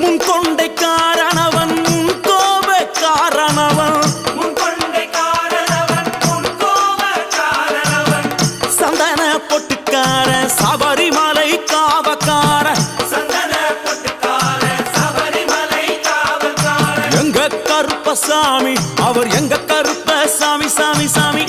முன் கொண்டை காரணவன் முன் கோப காரணவன் சந்தன பொட்டுக்கார சபரிமலை காவக்கார எங்க கருப்பசாமி அவர் எங்க கருப்ப சாமி சாமி சாமி